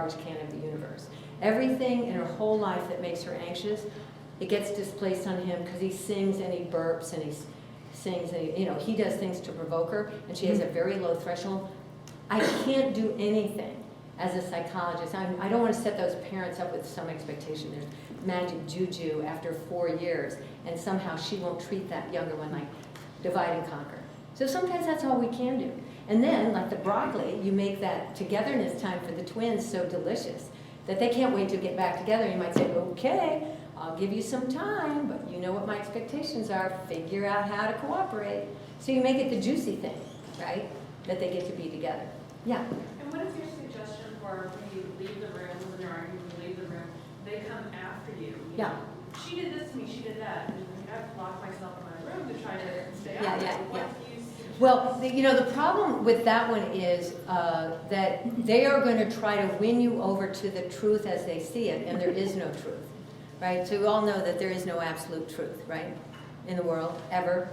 garbage can of the universe. Everything in her whole life that makes her anxious, it gets displaced on him because he sings and he burps and he sings and he does things to provoke her, and she has a very low threshold. I can't do anything as a psychologist. I don't want to set those parents up with some expectation. There's magic juju after 4 years, and somehow she won't treat that younger one like divide and conquer. So sometimes that's all we can do. And then, like the broccoli, you make that togetherness time for the twins so delicious that they can't wait to get back together. You might say, okay, I'll give you some time, but you know what my expectations are. Figure out how to cooperate. So you make it the juicy thing, right? That they get to be together. Yeah? And what is your suggestion for when you leave the room, when they're arguing, you leave the room, they come after you? Yeah. She did this to me, she did that. And I've locked myself in my room to try to stay out. Yeah. What do you suggest? Well, the problem with that one is that they are going to try to win you over to the truth as they see it, and there is no truth, right? So we all know that there is no absolute truth, right, in the world, ever,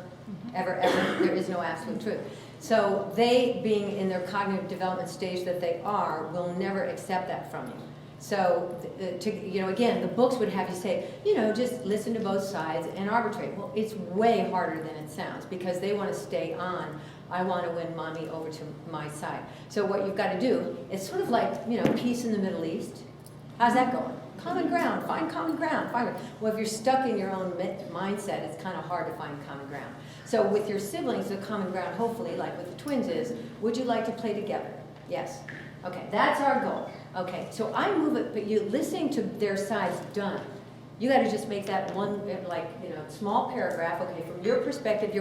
there is no absolute truth. So they, being in their cognitive development stage that they are, will never accept that from you. So, again, the books would have you say, just listen to both sides and arbitrate. Well, it's way harder than it sounds because they want to stay on. I want to win mommy over to my side. So what you've got to do is sort of like, peace in the Middle East. How's that going? Common ground, find common ground. Well, if you're stuck in your own mindset, it's kind of hard to find common ground. So with your siblings, the common ground, hopefully, like with the twins is, would you like to play together? Yes. Okay, that's our goal. Okay, so I move it, but you listening to their sides, done. You got to just make that one, small paragraph. Okay, from your perspective.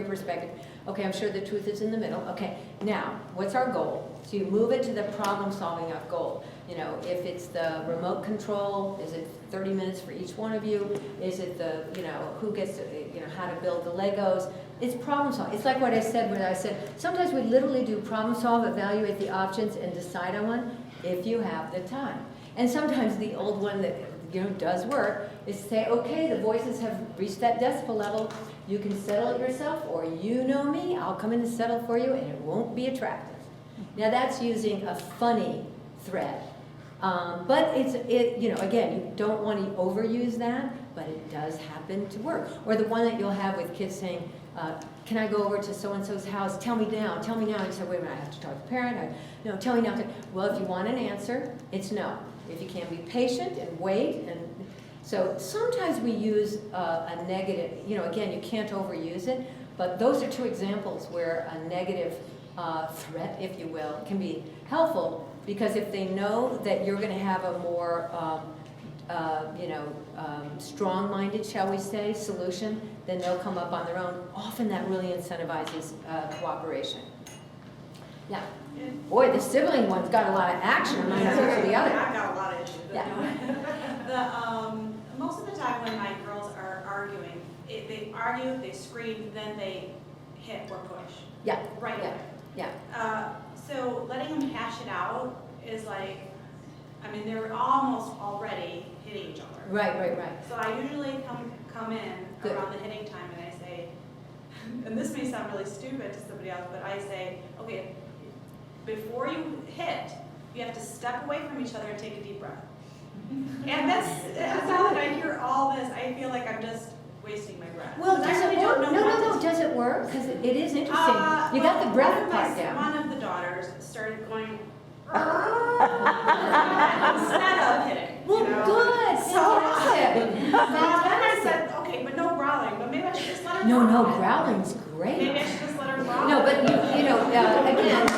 Okay, I'm sure the truth is in the middle. Okay, now, what's our goal? So you move it to the problem-solving of goal. If it's the remote control, is it 30 minutes for each one of you? Is it the, who gets to, how to build the Legos? It's problem solving. It's like what I said when I said, sometimes we literally do problem solve, evaluate the options, and decide on one if you have the time. And sometimes the old one that, does work is to say, okay, the voices have reached that decibel level. You can settle it yourself, or you know me, I'll come in and settle for you, and it won't be attractive. Now that's using a funny thread. But again, you don't want to overuse that, but it does happen to work. Or the one that you'll have with kids saying, can I go over to so-and-so's house? Tell me now. And you say, wait a minute, I have to talk to the parent. No, tell me now. Well, if you want an answer, it's no. If you can be patient and wait. And so sometimes we use a negative, again, you can't overuse it, but those are two examples where a negative threat, if you will, can be helpful. Because if they know that you're going to have a more, strong-minded, shall we say, solution, then they'll come up on their own. Often that really incentivizes cooperation. Yeah. Boy, the sibling one's got a lot of action on one side or the other. I've got a lot of issues. Yeah. Most of the time when my girls are arguing, they argue, they scream, then they hit or push. Yeah. Right. Yeah. So letting them hash it out is like, they're almost already hitting each other. Right. So I usually come in Good. around the hitting time and I say, and this may sound really stupid to somebody else, but I say, okay, before you hit, you have to step away from each other and take a deep breath. And that's how I hear all this. I feel like I'm just wasting my breath. Well, does I really it work? don't know No. Does it work? Because it is interesting. You got the breath part down. One of the daughters started going instead of hitting. Well, good. Fantastic. Then I said, okay, but no growling. But maybe I should just let her No, growl. growling's great. Maybe I should just let her growl. No, but again.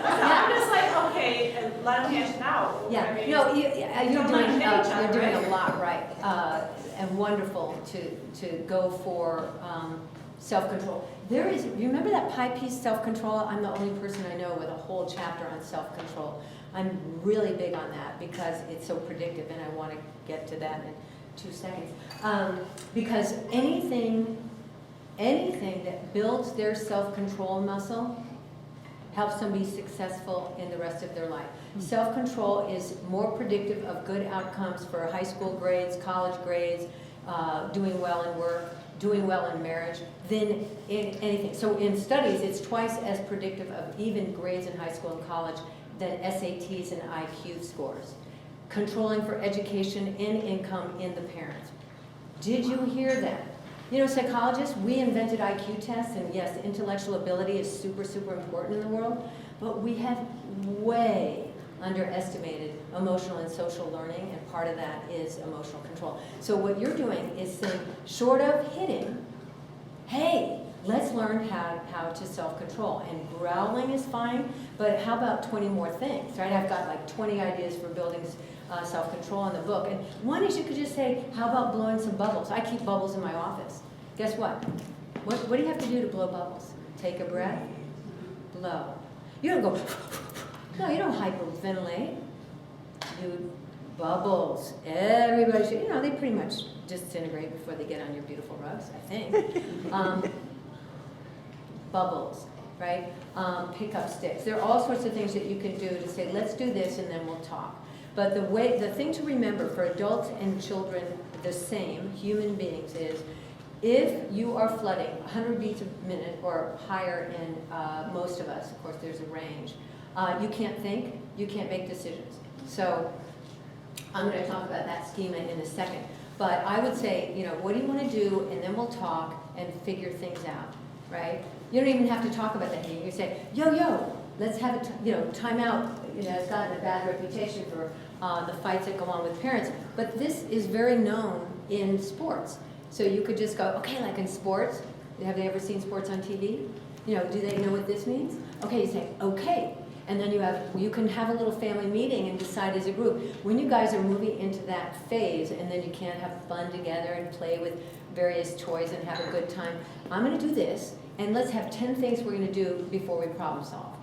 So I'm just like, okay, and let them hash it out. Yeah, no, you're doing a lot right, and wonderful to go for self-control. There is, you remember that pie piece, self-control? I'm the only person I know with a whole chapter on self-control. I'm really big on that because it's so predictive, and I want to get to that in 2 seconds. Because anything that builds their self-control muscle helps them be successful in the rest of their life. Self-control is more predictive of good outcomes for high school grades, college grades, doing well in work, doing well in marriage, than in anything. So in studies, it's twice as predictive of even grades in high school and college than SATs and IQ scores. controlling for education and income in the parent. Did you hear that? You know, psychologists, we invented IQ tests, and yes, intellectual ability is super, super important in the world, but we have way underestimated emotional and social learning, and part of that is emotional control. So what you're doing is saying, short of hitting, hey, let's learn how to self-control. And growling is fine, but how about 20 more things, right? I've got like 20 ideas for building self-control in the book. And one is you could just say, how about blowing some bubbles? I keep bubbles in my office. Guess what? What do you have to do to blow bubbles? Take a breath, blow. You don't go, no, you don't hyperventilate. You bubbles. Everybody should, you know, they pretty much disintegrate before they get on your beautiful rugs, I think. Bubbles, right? Pick up sticks. There are all sorts of things that you can do to say, let's do this and then we'll talk. But the thing to remember for adults and children, the same, human beings, is if you are flooding 100 beats a minute or higher in most of us, of course there's a range, you can't think, you can't make decisions. So I'm going to talk about that schema in a second. But I would say, you know, what do you want to do? And then we'll talk and figure things out, right? You don't even have to talk about that. You say, yo, let's have a time out. You know, it's gotten a bad reputation for the fights that go on with parents. But this is very known in sports. So you could just go, okay, like in sports, have they ever seen sports on TV? You know, do they know what this means? Okay, you say, okay. And then you can have a little family meeting and decide as a group. When you guys are moving into that phase and then you can't have fun together and play with various toys and have a good time, I'm going to do this, and let's have 10 things we're going to do before we problem solve.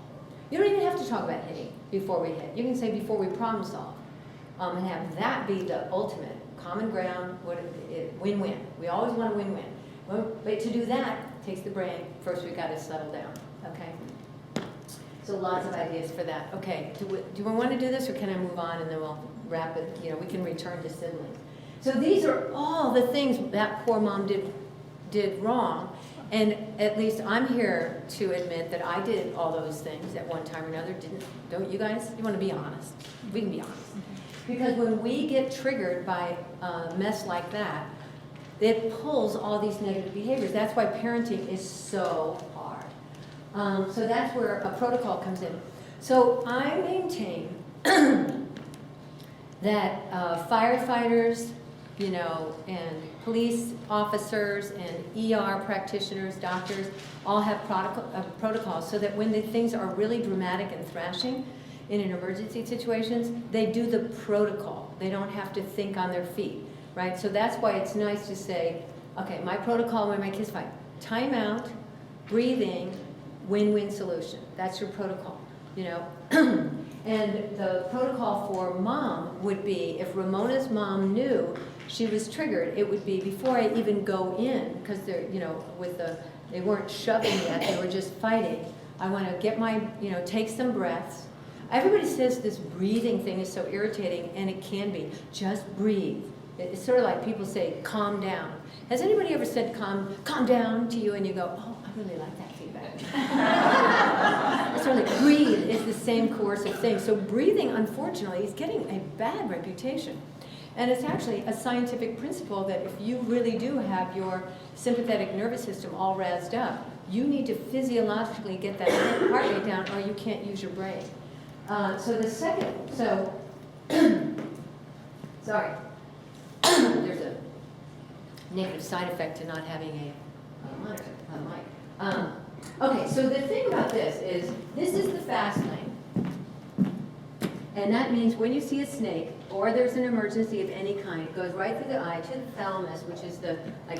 You don't even have to talk about hitting before we hit. You can say before we problem solve. And have that be the ultimate common ground, win-win. We always want a win-win. But to do that takes the brain. First we've got to settle down, okay? So lots of ideas for that. Okay, do we want to do this, or can I move on and then we'll wrap it? You know, we can return to siblings. So these are all the things that poor mom did wrong. And at least I'm here to admit that I did all those things at one time or another. Don't you guys? You want to be honest? We can be honest. Because when we get triggered by a mess like that, it pulls all these negative behaviors. That's why parenting is so hard. So that's where a protocol comes in. So I maintain that firefighters, you know, and police officers and ER practitioners, doctors, all have protocols so that when the things are really dramatic and thrashing in an emergency situations, they do the protocol. They don't have to think on their feet, right? So that's why it's nice to say, okay, my protocol when my kids fight, time out, breathing, win-win solution. That's your protocol, you know? And the protocol for mom would be, if Ramona's mom knew she was triggered, it would be before I even go in, because they're, you know, they weren't shoving yet, they were just fighting. I want to get my, you know, take some breaths. Everybody says this breathing thing is so irritating, and it can be. Just breathe. It's sort of like people say, calm down. Has anybody ever said calm down to you, and you go, oh, I really like that feedback. It's sort of like breathe is the same coercive thing. So breathing, unfortunately, is getting a bad reputation. And it's actually a scientific principle that if you really do have your sympathetic nervous system all razzed up, you need to physiologically get that heart rate down, or you can't use your brain. Sorry, there's a negative side effect to not having a monitor, a mic. Okay, so the thing about this is the fast lane. And that means when you see a snake, or there's an emergency of any kind, it goes right through the eye to the thalamus, which is the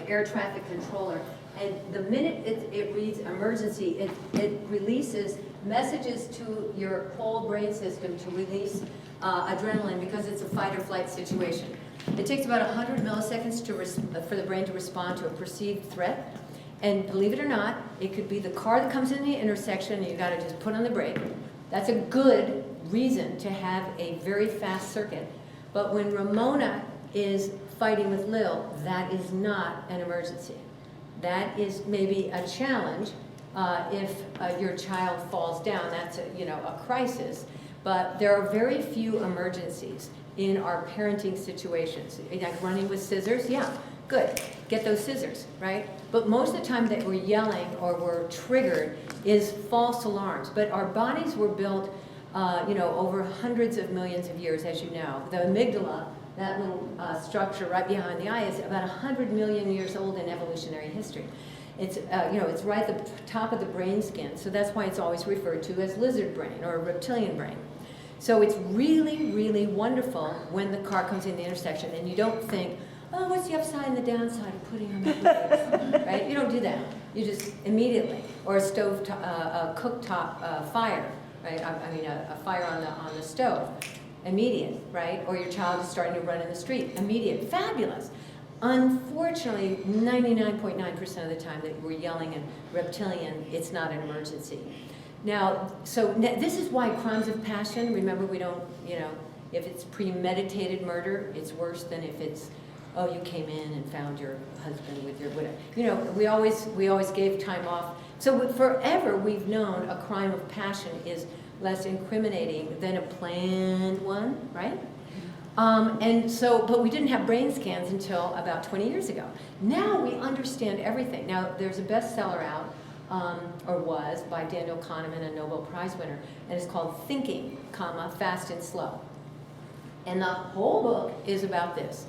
air traffic controller. And the minute it reads emergency, it releases messages to your whole brain system to release adrenaline, because it's a fight or flight situation. It takes about 100 milliseconds for the brain to respond to a perceived threat. And believe it or not, it could be the car that comes in the intersection and you got to just put on the brake. That's a good reason to have a very fast circuit. But when Ramona is fighting with Lil, that is not an emergency. That is maybe a challenge if your child falls down. That's a crisis. But there are very few emergencies. in our parenting situations. Like running with scissors, yeah, good, get those scissors, right? But most of the time that we're yelling or we're triggered is false alarms. But our bodies were built, over hundreds of millions of years, as you know. The amygdala, that little structure right behind the eye, is about 100 million years old in evolutionary history. It's, it's right at the top of the brain skin, so that's why it's always referred to as lizard brain or reptilian brain. So it's really, really wonderful when the car comes in the intersection and you don't think, oh, what's the upside and the downside of putting on the brakes, right? You don't do that. You just immediately, or a stove, a cooktop fire, right? A fire on the stove, immediate, right? Or your child is starting to run in the street, immediate, fabulous. Unfortunately, 99.9% of the time that we're yelling and reptilian, it's not an emergency. Now, this is why crimes of passion, remember we don't, if it's premeditated murder, it's worse than if it's, oh, you came in and found your husband with your whatever. We always gave time off. So forever we've known a crime of passion is less incriminating than a planned one, right? But we didn't have brain scans until about 20 years ago. Now we understand everything. Now there's a bestseller out, or was, by Daniel Kahneman, a Nobel Prize winner, and it's called Thinking, Fast and Slow. And the whole book is about this.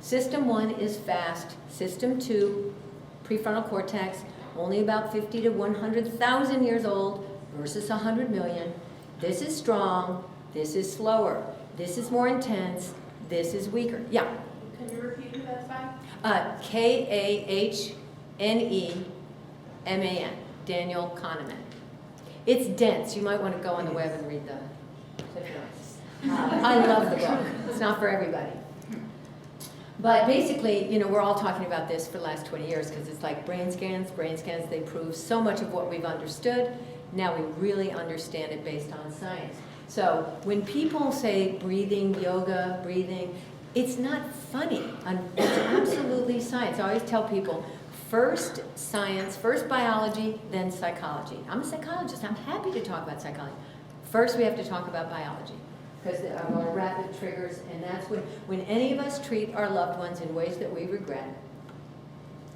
System 1 is fast. System 2, prefrontal cortex, only about 50 to 100,000 years old versus 100 million. This is strong. This is slower. This is more intense. This is weaker. Yeah? Can you repeat who that's by? Kahneman, Daniel Kahneman. It's dense. You might want to go on the web and read the notes. I love the book. It's not for everybody. But basically, we're all talking about this for the last 20 years because it's like brain scans, they prove so much of what we've understood. Now we really understand it based on science. So when people say breathing, yoga, it's not funny. It's absolutely science. I always tell people, first science, first biology, then psychology. I'm a psychologist. I'm happy to talk about psychology. First we have to talk about biology because of our rapid triggers, and that's when any of us treat our loved ones in ways that we regret,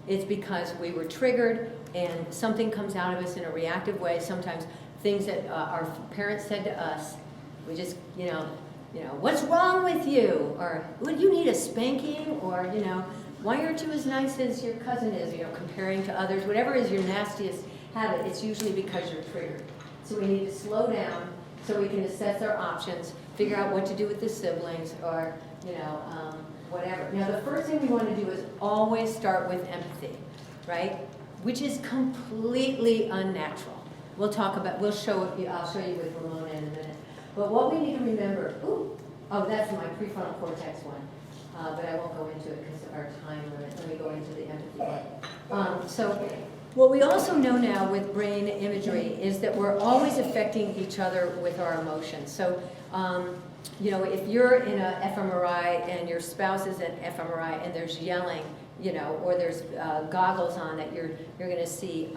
it's because we were triggered and something comes out of us in a reactive way. Sometimes things that our parents said to us, we just, what's wrong with you? Or, would you need a spanking? Or, why aren't you as nice as your cousin is? Comparing to others. Whatever is your nastiest habit, it's usually because you're triggered. So we need to slow down so we can assess our options, figure out what to do with the siblings, or, whatever. Now, the first thing we want to do is always start with empathy, right? Which is completely unnatural. I'll show you with Ramona in a minute. But what we need to remember, that's my prefrontal cortex one, but I won't go into it because of our time limit. Let me go into the empathy one. So what we also know now with brain imagery is that we're always affecting each other with our emotions. So, if you're in an fMRI and your spouse is at fMRI and there's yelling, or there's goggles on that you're going to see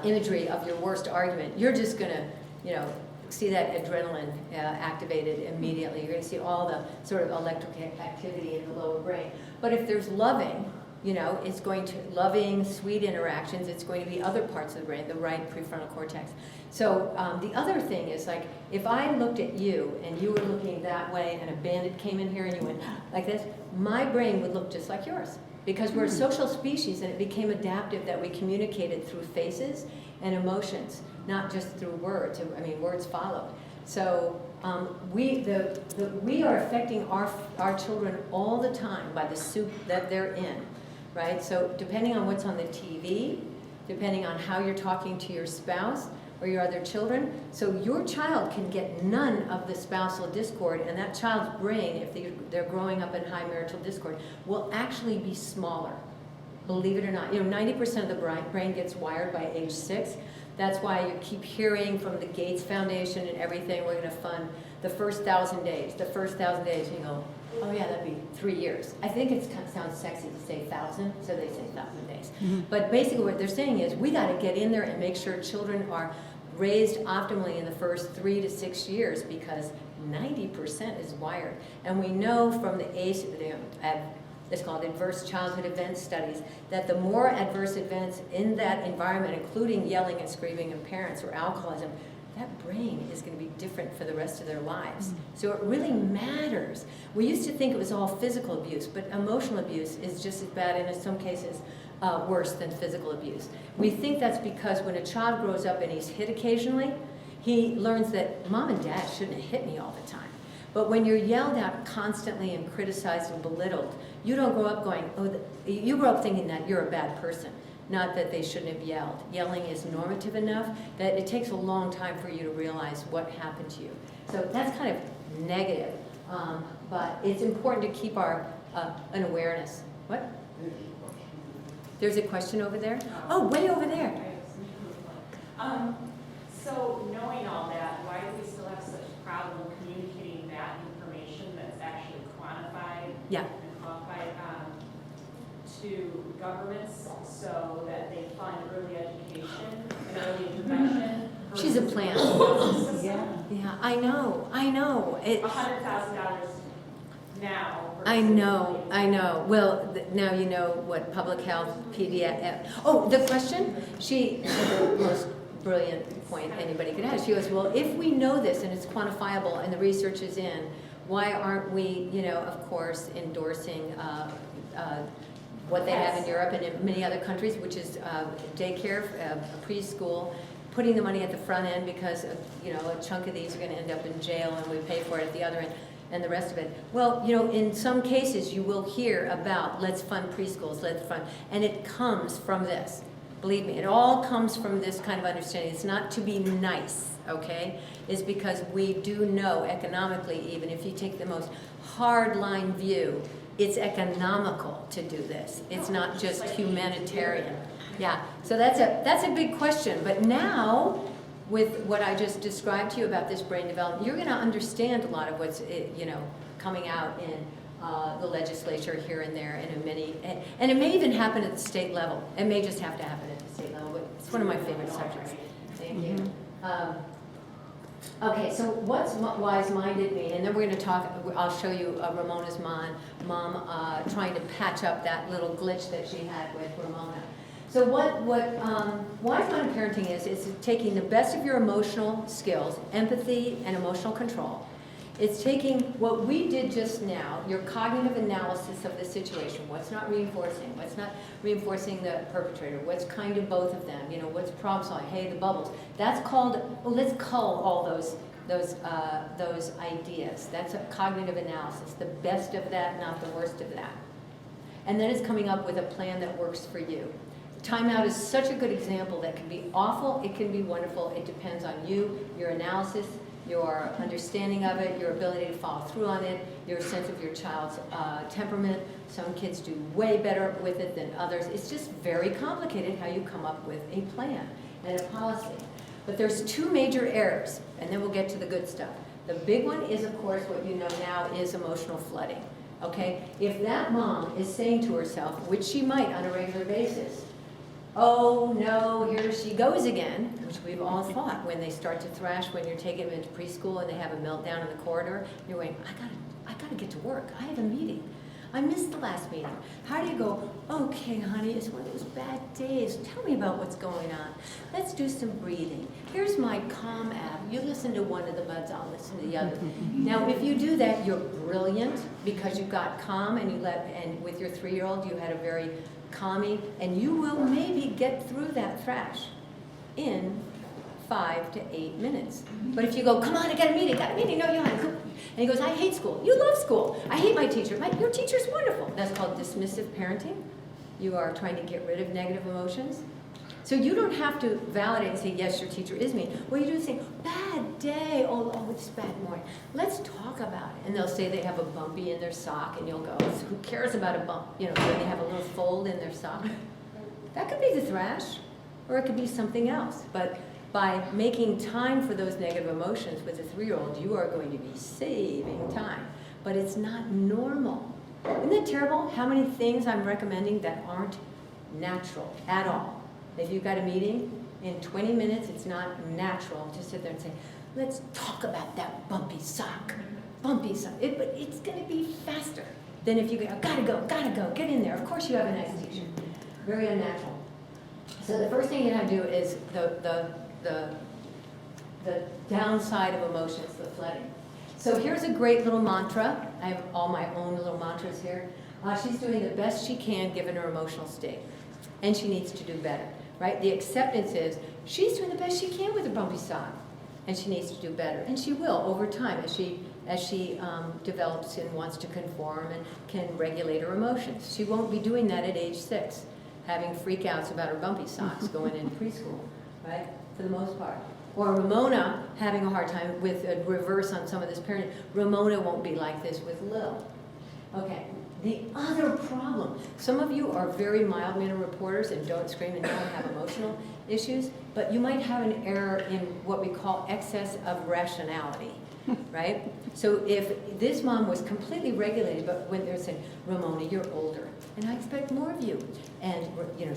imagery of your worst argument, you're just going to, see that adrenaline activated immediately. You're going to see all the sort of electric activity in the lower brain. But if there's loving, it's going to, loving, sweet interactions, it's going to be other parts of the brain, the right prefrontal cortex. So the other thing is, like, if I looked at you and you were looking that way and a bandit came in here and you went like this, my brain would look just like yours. Because we're a social species and it became adaptive that we communicated through faces and emotions, not just through words. Words followed. So we are affecting our children all the time by the soup that they're in, right? So depending on what's on the TV, depending on how you're talking to your spouse or your other children, so your child can get none of the spousal discord, and that child's brain, if they're growing up in high marital discord, will actually be smaller. Believe it or not, 90% of the brain gets wired by age 6. That's why you keep hearing from the Gates Foundation and everything, we're going to fund the first 1,000 days. The first 1,000 days, you go, oh yeah, that'd be 3 years. I think it sounds sexy to say 1,000, so they say 1,000 days. Mm-hmm. But basically what they're saying is we got to get in there and make sure children are raised optimally in the first 3 to 6 years, because 90% is wired. And we know from the ACE, it's called Adverse Childhood Event Studies, that the more adverse events in that environment, including yelling and screaming at parents or alcoholism, that brain is going to be different for the rest of their lives. So it really matters. We used to think it was all physical abuse, but emotional abuse is just as bad, and in some cases worse than physical abuse. We think that's because when a child grows up and he's hit occasionally, he learns that mom and dad shouldn't have hit me all the time. But when you're yelled at constantly and criticized and belittled, you don't grow up going, oh, you grow up thinking that you're a bad person, not that they shouldn't have yelled. Yelling is normative enough that it takes a long time for you to realize what happened to you. So that's kind of negative, but it's important to keep an awareness. What? There's a question over there? Oh, way over there. So knowing all that, why do we still have such a problem communicating that information that's actually quantified Yeah. and qualified to governments so that they fund early education and early intervention? She's a plant. Yeah. Yeah, I know. $100,000 now. I know. Well, now you know what public health, pediatric. Oh, the question? She had the most brilliant point anybody could have. She goes, well, if we know this and it's quantifiable and the research is in, why aren't we, of course, endorsing what they have in Europe and in many other countries, which is daycare, preschool, putting the money at the front end because, a chunk of these are going to end up in jail and we pay for it at the other end. And the rest of it. Well, in some cases you will hear about let's fund preschools, and it comes from this. Believe me, it all comes from this kind of understanding. It's not to be nice, okay? It's because we do know economically, even if you take the most hard-line view, it's economical to do this. It's not just humanitarian. Yeah, so that's a big question. But now, with what I just described to you about this brain development, you're going to understand a lot of what's coming out in the legislature here and there, and and it may even happen at the state level. It may just have to happen at the state level, but it's one of my favorite subjects. Thank you. Okay, so what's wise-minded mean? And then we're going to talk. I'll show you Ramona's mom trying to patch up that little glitch that she had with Ramona. So what wise-minded parenting is taking the best of your emotional skills, empathy and emotional control. It's taking what we did just now, your cognitive analysis of the situation, what's not reinforcing the perpetrator, what's kind of both of them, what's problem solving, hey, the bubbles. That's called, let's cull all those ideas. That's a cognitive analysis, the best of that, not the worst of that. And then it's coming up with a plan that works for you. Timeout is such a good example that can be awful, it can be wonderful, it depends on you, your analysis, your understanding of it, your ability to follow through on it, your sense of your child's temperament. Some kids do way better with it than others. It's just very complicated how you come up with a plan and a policy. But there's two major errors, and then we'll get to the good stuff. The big one is, of course, what you know now is emotional flooding. Okay? If that mom is saying to herself, which she might on a regular basis, oh no, here she goes again, which we've all thought when they start to thrash when you're taking them into preschool and they have a meltdown in the corridor. You're going, I gotta get to work. I have a meeting. I missed the last meeting. How do you go, okay, honey, it's one of those bad days. Tell me about what's going on. Let's do some breathing. Here's my Calm app. You listen to one of the buds, I'll listen to the other. Now, if you do that, you're brilliant because you got Calm and with your 3-year-old, you had a very calming, and you will maybe get through that thrash in 5 to 8 minutes. But if you go, come on, I got a meeting, no, you haven't. And he goes, I hate school. You love school. I hate my teacher. Your teacher's wonderful. That's called dismissive parenting. You are trying to get rid of negative emotions. So you don't have to validate and say, yes, your teacher is mean. What you do is say, bad day. Oh, it's bad morning. Let's talk about it. And they'll say they have a bumpy in their sock, and you'll go, who cares about a bump? When they have a little fold in their sock. That could be the thrash, or it could be something else. But by making time for those negative emotions with a 3-year-old, you are going to be saving time. But it's not normal. Isn't that terrible? How many things I'm recommending that aren't natural at all? If you've got a meeting In 20 minutes, it's not natural to sit there and say, let's talk about that bumpy sock. Bumpy sock. But it's going to be faster than if you go, gotta go, get in there. Of course you have a nice t-shirt. Very unnatural. So the first thing you have to do is the downside of emotions, the flooding. So here's a great little mantra. I have all my own little mantras here. She's doing the best she can given her emotional state. And she needs to do better, right? The acceptance is she's doing the best she can with her bumpy sock. And she needs to do better. And she will over time as she develops and wants to conform and can regulate her emotions. She won't be doing that at age 6, having freakouts about her bumpy socks going into preschool, right? For the most part. Or Ramona having a hard time with a reverse on some of this parenting. Ramona won't be like this with Lil. Okay, the other problem. Some of you are very mild-mannered reporters and don't scream and don't have emotional issues, but you might have an error in what we call excess of rationality, right? So if this mom was completely regulated, but when they're saying, Ramona, you're older, and I expect more of you, and you know,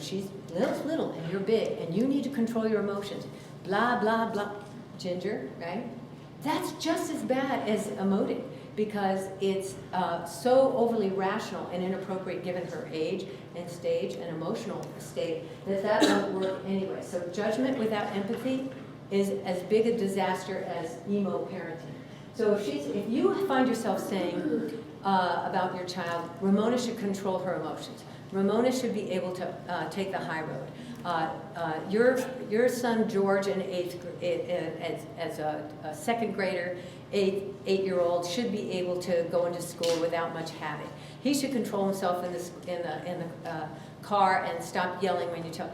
Lil's little and you're big, and you need to control your emotions, blah, blah, blah. Ginger, right? That's just as bad as emoting because it's so overly rational and inappropriate given her age and stage and emotional state that won't work anyway. So judgment without empathy is as big a disaster as emo parenting. So if you find yourself saying about your child, Ramona should control her emotions. Ramona should be able to take the high road. Your son George, as a second grader, 8-year-old, should be able to go into school without much havoc. He should control himself in the car and stop yelling when you tell.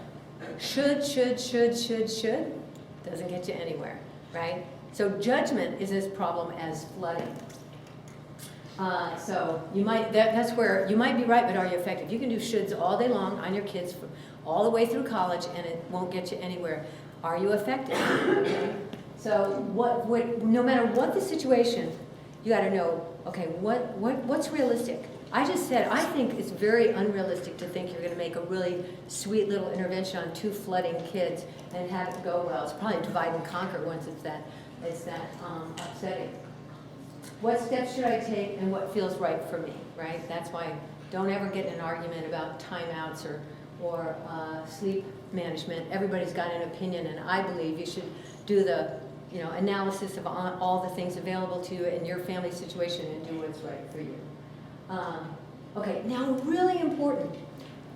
Should doesn't get you anywhere, right? So judgment is as problem as flooding. So that's where you might be right, but are you effective? You can do shoulds all day long on your kids all the way through college, and it won't get you anywhere. Are you effective? Okay. So no matter what the situation, you got to know. Okay, what's realistic? I just said I think it's very unrealistic to think you're going to make a really sweet little intervention on 2 flooding kids and have it go well. It's probably divide and conquer once it's that upsetting. What steps should I take and what feels right for me, right? That's why don't ever get in an argument about timeouts or sleep management. Everybody's got an opinion, and I believe you should do the analysis of all the things available to you in your family situation and do what's right for you. Okay, now really important.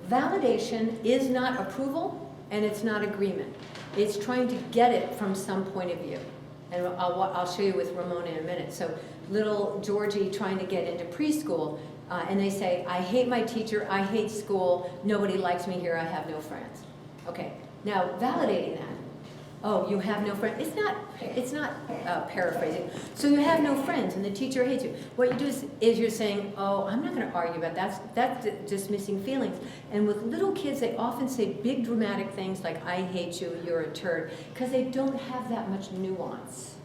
Validation is not approval and it's not agreement. It's trying to get it from some point of view. And I'll show you with Ramona in a minute. So little Georgie trying to get into preschool, and they say, I hate my teacher, I hate school, nobody likes me here, I have no friends. Okay, now validating that. Oh, you have no friends. It's not paraphrasing. So you have no friends and the teacher hates you. What you do is you're saying, oh, I'm not going to argue about that. That's dismissing feelings. And with little kids, they often say big dramatic things like, I hate you, you're a turd, because they don't have that much nuance.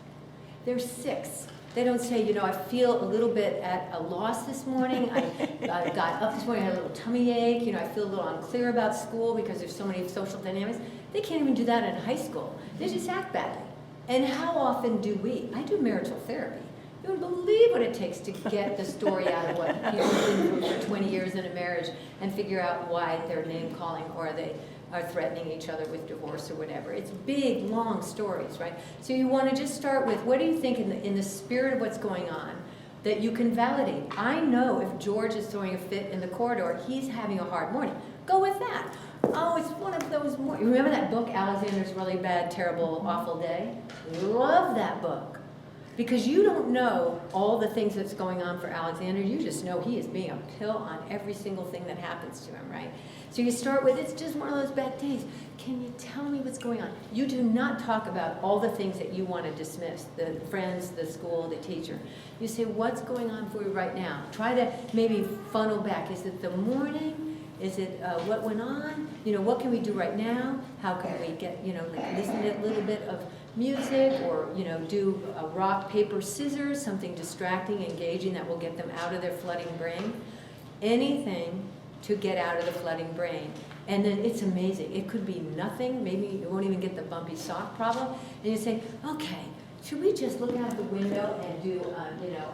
They're 6. They don't say, I feel a little bit at a loss this morning. I got up this morning, I had a little tummy ache. I feel a little unclear about school because there's so many social dynamics. They can't even do that in high school. They just act badly. And how often do we? I do marital therapy. You wouldn't believe what it takes to get the story out of what people have been through for 20 years in a marriage and figure out why they're name calling or they are threatening each other with divorce or whatever. It's big, long stories, right? So you want to just start with, what do you think in the spirit of what's going on that you can validate? I know if George is throwing a fit in the corridor, he's having a hard morning. Go with that. Oh, it's one of those mornings. Remember that book, Alexander's Really Bad, Terrible, Awful Day? Love that book. Because you don't know all the things that's going on for Alexander. You just know he is being a pill on every single thing that happens to him, right? So you start with, it's just one of those bad days. Can you tell me what's going on? You do not talk about all the things that you want to dismiss, the friends, the school, the teacher. You say, what's going on for you right now? Try to maybe funnel back. Is it the morning? Is it what went on? What can we do right now? How can we get, listen to a little bit of music or, do a rock, paper, scissors, something distracting, engaging that will get them out of their flooding brain. Anything to get out of the flooding brain. And then it's amazing. It could be nothing. Maybe you won't even get the bumpy sock problem. And you say, okay, should we just look out the window and do,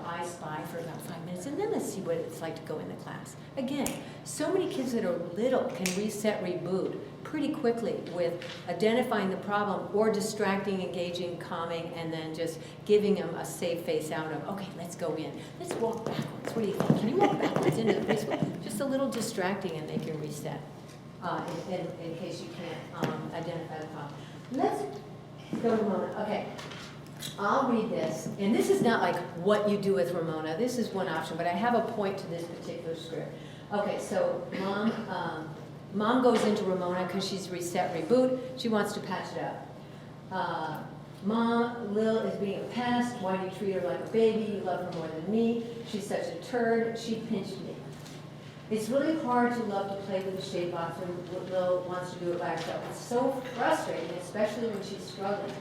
I Spy for about 5 minutes, and then let's see what it's like to go into class. Again, so many kids that are little can reset, reboot pretty quickly with identifying the problem or distracting, engaging, calming, and then just giving them a safe face out of, okay, let's go in. Let's walk backwards. What do you think? Can you walk backwards into the preschool? Just a little distracting and they can reset in case you can't identify the problem. Let's go to Ramona. Okay. I'll read this, and this is not like what you do with Ramona. This is one option, but I have a point to this particular script. Okay, so mom goes into Ramona because she's reset, reboot. She wants to patch it up. Mom, Lil is being a pest. Why do you treat her like a baby? You love her more than me. She's such a turd. She pinched me. It's really hard to love to play with the shade box when Lil wants to do it by herself. It's so frustrating, especially when she's struggling.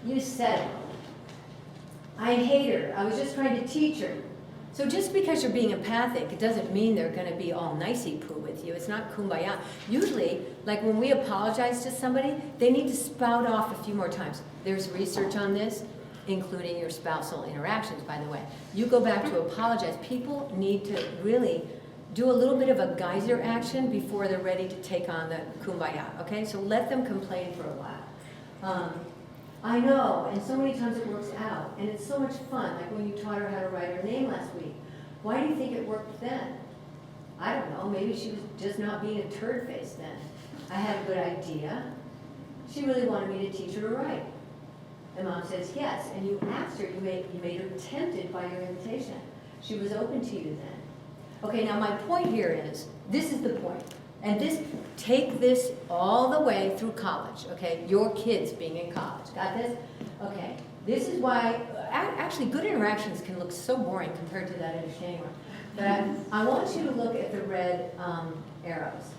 You said it. I hate her. I was just trying to teach her. So just because you're being empathic, it doesn't mean they're going to be all nicey-poo with you. It's not kumbaya. Usually, like when we apologize to somebody, they need to spout off a few more times. There's research on this, including your spousal interactions, by the way. You go back to apologize. People need to really do a little bit of a geyser action before they're ready to take on the kumbaya, okay? So let them complain for a while. I know, and so many times it works out, and it's so much fun, like when you taught her how to write her name last week. Why do you think it worked then? I don't know, maybe she was just not being a turd face then. I had a good idea. She really wanted me to teach her to write. And Mom says yes, and you asked her, you made her tempted by your invitation. She was open to you then. Okay, now my point here is, this is the point. And take this all the way through college, okay? Your kids being in college. Got this? Okay. This is why, actually, good interactions can look so boring compared to that entertaining one. But I want you to look at the red arrows.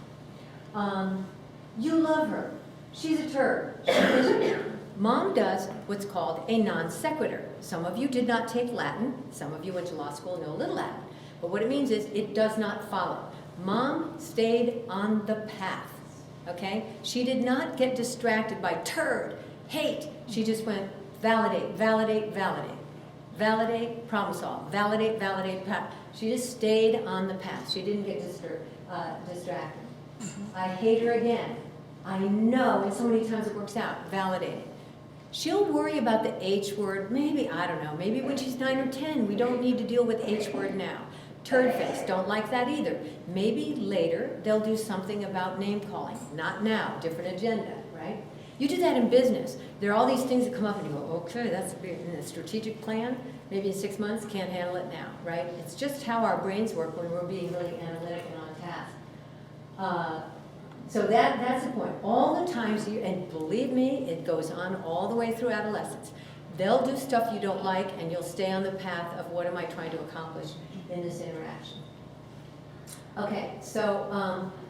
You love her. She's a turd. Mom does what's called a non sequitur. Some of you did not take Latin. Some of you went to law school and know a little Latin. But what it means is it does not follow. Mom stayed on the path, okay? She did not get distracted by turd, hate. She just went validate, validate, validate. Validate, problem solve. Validate, validate, she just stayed on the path. She didn't get distracted. I hate her again. I know, and so many times it works out. Validate. She'll worry about the H word, maybe, I don't know, maybe when she's 9 or 10. We don't need to deal with H word now. Turd face, don't like that either. Maybe later they'll do something about name calling. Not now, different agenda, right? You do that in business. There are all these things that come up and you go, okay, that's in a strategic plan. Maybe in 6 months, can't handle it now, right? It's just how our brains work when we're being really analytic and on task. So that's the point. All the times, and believe me, it goes on all the way through adolescence. They'll do stuff you don't like and you'll stay on the path of what am I trying to accomplish in this interaction. Okay, so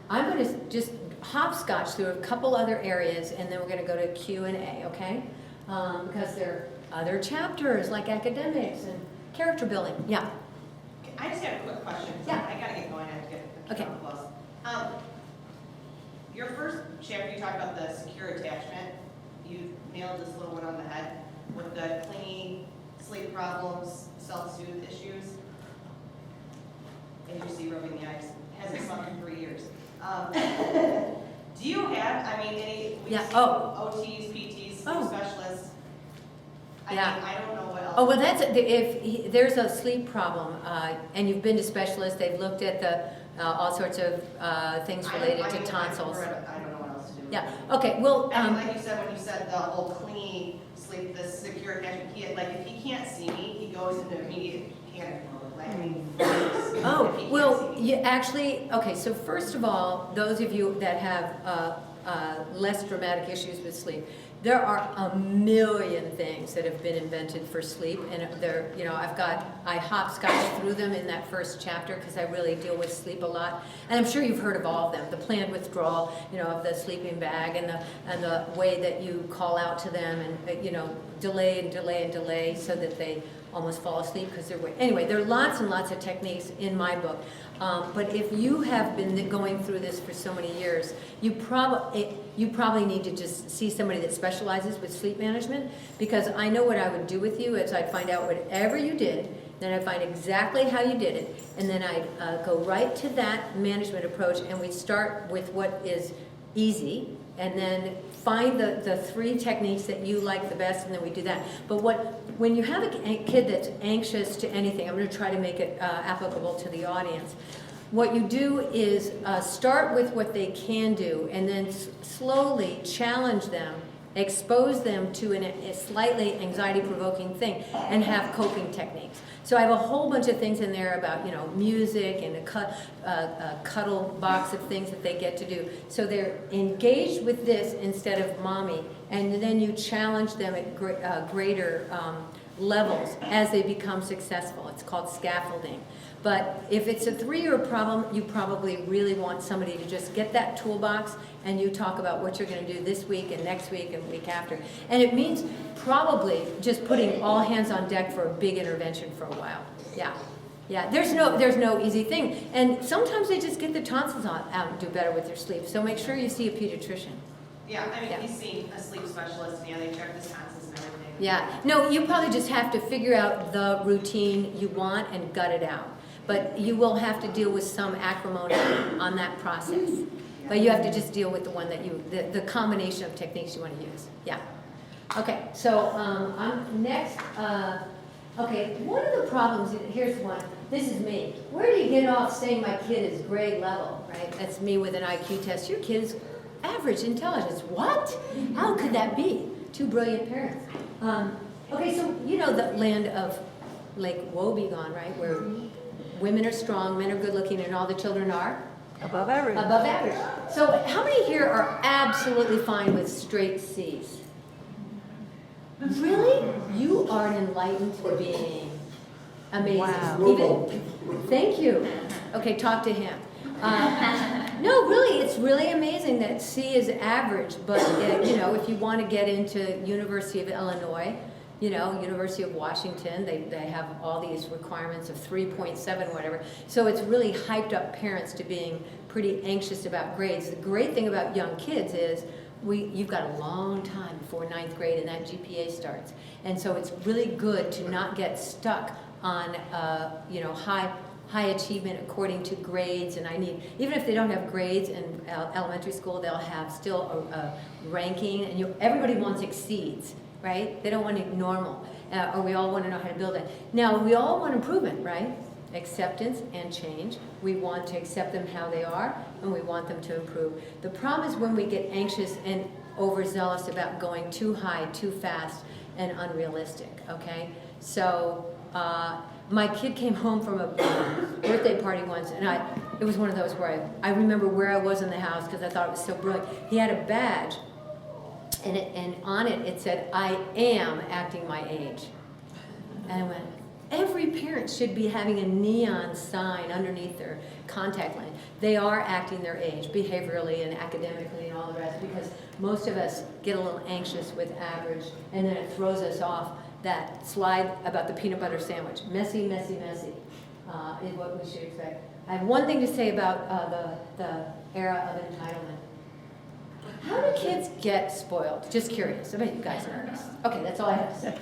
I'm going to just hopscotch through a couple other areas and then we're going to go to Q&A, okay? Because there are other chapters like academics and character building. Yeah? I just have a quick question. Yeah. I got to get going. I have to get Okay. close. Your first chapter, you talked about the secure attachment. You nailed this little one on the head with the clingy, sleep problems, self-soothe issues. As you see, rubbing the eyes. Hasn't slept in 3 years. Do you have, any, we see OTs, PTs, sleep specialists. I don't know what else. Oh, well, if there's a sleep problem and you've been to specialists, they've looked at the all sorts of things related to tonsils. I don't know what else to do. Yeah, okay, well. And like you said, when you said the whole clingy sleep, the secure attachment, if he can't see me, he goes into immediate panic mode. Oh, well, you actually, okay, so first of all, those of you that have less dramatic issues with sleep, There are a million things that have been invented for sleep, and they're, I hopscotch through them in that first chapter because I really deal with sleep a lot. And I'm sure you've heard of all of them, the planned withdrawal, of the sleeping bag, and the way that you call out to them and, delay and delay and delay so that they almost fall asleep because they're waiting. Anyway, there are lots and lots of techniques in my book. But if you have been going through this for so many years, you probably need to just see somebody that specializes with sleep management, because I know what I would do with you is I'd find out whatever you did, then I'd find exactly how you did it, and then I'd go right to that management approach, and we'd start with what is easy, and then find the 3 techniques that you like the best, and then we do that. But when you have a kid that's anxious to anything, I'm going to try to make it applicable to the audience. What you do is start with what they can do, and then slowly challenge them, expose them to a slightly anxiety-provoking thing, and have coping techniques. So I have a whole bunch of things in there about, music and a cuddle box of things that they get to do. So they're engaged with this instead of mommy, and then you challenge them at greater levels as they become successful. It's called scaffolding. But if it's a 3-year problem, you probably really want somebody to just get that toolbox and you talk about what you're going to do this week and next week and week after. And it means probably just putting all hands on deck for a big intervention for a while. Yeah. There's no easy thing. And sometimes they just get the tonsils out and do better with their sleep. So make sure you see a pediatrician. Yeah, he's seen a sleep specialist, and they check the tonsils and everything. Yeah. No, you probably just have to figure out the routine you want and gut it out. But you will have to deal with some acrimony on that process. But you have to just deal with the one that the combination of techniques you want to use. Yeah. Okay, so I'm next. Okay, one of the problems, here's one. This is me. Where do you get off saying my kid is grade level, right? That's me with an IQ test. Your kid is average intelligence. What? How could that be? 2 brilliant parents. Okay, so you know the land of Lake Wobegon, right? Where women are strong, men are good looking, and all the children are? Above average. Above average. So how many here are absolutely fine with straight C's? Really? You are an enlightened being. Amazing. Wow. Thank you. Okay, talk to him. No, really, it's really amazing that C is average, but if you want to get into University of Illinois, University of Washington, they have all these requirements of 3.7, whatever. So it's really hyped up parents to being pretty anxious about grades. The great thing about young kids is you've got a long time before 9th grade and that GPA starts. And so it's really good to not get stuck on, high achievement according to grades. And even if they don't have grades in elementary school, they'll have still a ranking, and everybody wants exceeds. Right? They don't want it normal, or we all want to know how to build it. Now, we all want improvement, right? Acceptance and change. We want to accept them how they are, and we want them to improve. The problem is when we get anxious and overzealous about going too high, too fast, and unrealistic, okay? So, my kid came home from a birthday party once, and it was one of those where I remember where I was in the house because I thought it was so brilliant. He had a badge. And on it said, I am acting my age. And I went, every parent should be having a neon sign underneath their contact lens. They are acting their age, behaviorally and academically and all the rest, because most of us get a little anxious with average, and then it throws us off that slide about the peanut butter sandwich. Messy, messy, messy is what we should expect. I have one thing to say about the era of entitlement. How do kids get spoiled? Just curious. I bet you guys know this. Okay, that's all I have to say.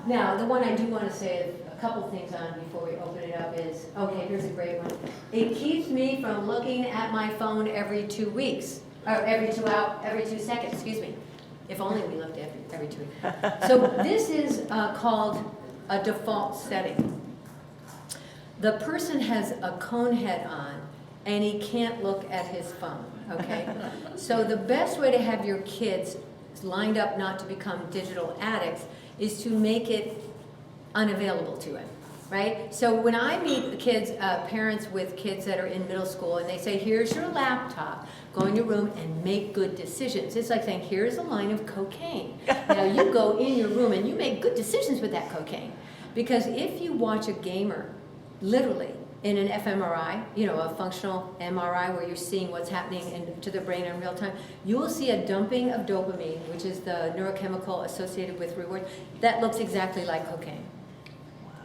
Now, the one I do want to say a couple things on before we open it up is, okay, here's a great one. It keeps me from looking at my phone every 2 weeks, or every 2 seconds, excuse me. If only we looked every 2 weeks. So this is called a default setting. The person has a cone head on, and he can't look at his phone. Okay, so the best way to have your kids lined up not to become digital addicts is to make it unavailable to him, right? So when I meet kids, parents with kids that are in middle school, and they say, here's your laptop, go in your room and make good decisions. It's like saying, here's a line of cocaine. Now you go in your room and you make good decisions with that cocaine. Because if you watch a gamer, literally, in an fMRI, you know, a functional MRI where you're seeing what's happening to the brain in real time, you will see a dumping of dopamine, which is the neurochemical associated with reward, that looks exactly like cocaine.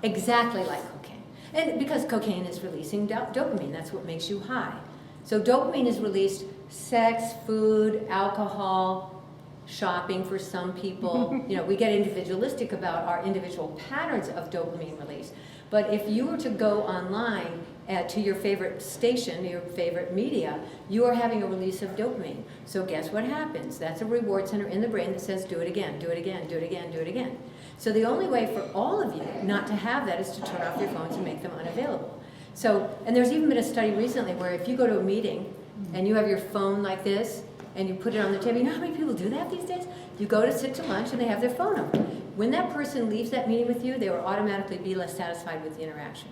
Exactly like cocaine. And because cocaine is releasing dopamine, that's what makes you high. So dopamine is released, sex, food, alcohol, shopping for some people. You know, we get individualistic about our individual patterns of dopamine release. But if you were to go online to your favorite station, your favorite media, you are having a release of dopamine. So guess what happens? That's a reward center in the brain that says, do it again, do it again, do it again, do it again. So the only way for all of you not to have that is to turn off your phones and make them unavailable. So, and there's even been a study recently where if you go to a meeting and you have your phone like this and you put it on the table, you know how many people do that these days? You go to sit to lunch and they have their phone on. When that person leaves that meeting with you, they will automatically be less satisfied with the interaction.